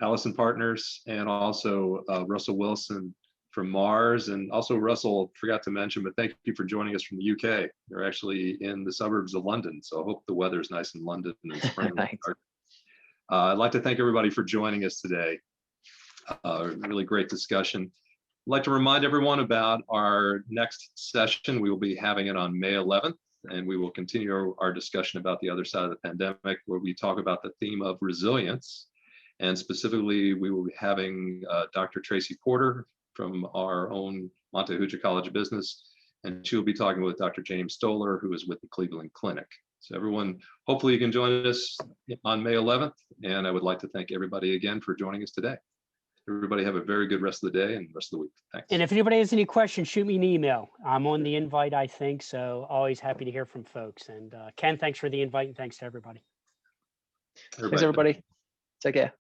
Allison Partners, and also Russell Wilson from Mars. And also Russell, forgot to mention, but thank you for joining us from the UK. You're actually in the suburbs of London, so I hope the weather's nice in London in spring. I'd like to thank everybody for joining us today. Really great discussion. I'd like to remind everyone about our next session. We will be having it on May 11th, and we will continue our discussion about the other side of the pandemic, where we talk about the theme of resilience. And specifically, we will be having Dr. Tracy Porter from our own Monte Ahuja College of Business, and she will be talking with Dr. James Stoller, who is with the Cleveland Clinic. So everyone, hopefully you can join us on May 11th, and I would like to thank everybody again for joining us today. Everybody have a very good rest of the day and rest of the week. Thanks. And if anybody has any questions, shoot me an email. I'm on the invite, I think, so always happy to hear from folks. And Ken, thanks for the invite, and thanks to everybody. Thanks, everybody. Take care.